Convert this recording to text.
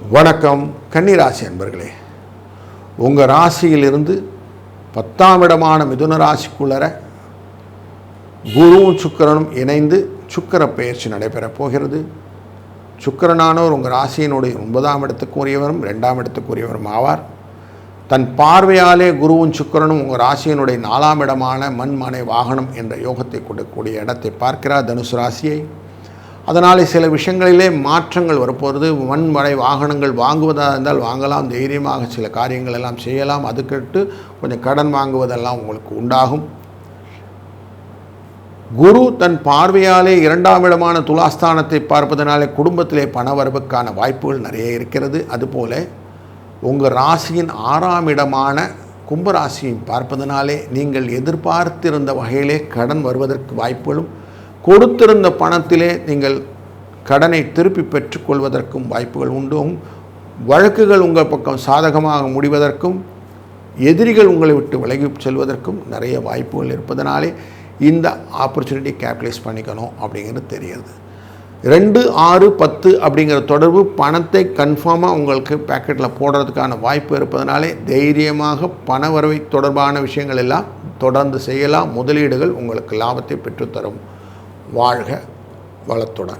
வணக்கம் கன்னிராசி அன்பர்களே, உங்கள் ராசியிலிருந்து 10ஆம் இடமான மிதுன ராசிக்குள்ளர குருவும் சுக்கிரனும் இணைந்து சுக்கிர பெயர்ச்சி நடைபெறப் போகிறது. சுக்கிரனானவர் உங்கள் ராசியினுடைய 9ஆம் இடத்துக்குரியவரும் 2ஆம் இடத்துக்குரியவரும் ஆவார். தன் பார்வையாலே குருவும் சுக்கிரனும் உங்கள் ராசியினுடைய 4ஆம் இடமான மண் மனை வாகனம் என்ற யோகத்தை கொடுக்கக்கூடிய இடத்தை பார்க்கிறார், தனுசு ராசியை. அதனால் சில விஷயங்களிலே மாற்றங்கள் வரப்போகிறது. மண் மனை வாகனங்கள் வாங்குவதாக இருந்தால் வாங்கலாம், தைரியமாக சில காரியங்கள் எல்லாம் செய்யலாம். அதுக்கிட்டு கொஞ்சம் கடன் வாங்குவதெல்லாம் உங்களுக்கு உண்டாகும். குரு தன் பார்வையாலே 2ஆம் இடமான துலாஸ்தானத்தை பார்ப்பதனாலே குடும்பத்திலே பணவரவுக்கான வாய்ப்புகள் நிறைய இருக்கிறது. அதுபோல் உங்கள் ராசியின் 6ஆம் இடமான கும்பராசியை பார்ப்பதனாலே நீங்கள் எதிர்பார்த்திருந்த வகையிலே கடன் வருவதற்கு வாய்ப்புகளும், கொடுத்திருந்த பணத்திலே நீங்கள் கடனை திருப்பி பெற்றுக்கொள்வதற்கும் வாய்ப்புகள் உண்டும். வழக்குகள் உங்கள் பக்கம் சாதகமாக முடிவதற்கும், எதிரிகள் உங்களை விட்டு விலகி செல்வதற்கும் நிறைய வாய்ப்புகள் இருப்பதனாலே இந்த ஆப்பர்ச்சுனிட்டி கேபிட்டலைஸ் பண்ணிக்கணும் அப்படிங்கிறது தெரியுது. 2, 6, 10 அப்படிங்கிற தொடர்பு பணத்தை கன்ஃபார்மாக உங்களுக்கு பேக்கெட்டில் போடுறதுக்கான வாய்ப்பு இருப்பதனாலே தைரியமாக பண வரவை தொடர்பான விஷயங்கள் எல்லாம் தொடர்ந்து செய்யலாம். முதலீடுகள் உங்களுக்கு லாபத்தை பெற்றுத்தரும். வாழ்க வளத்துடன்.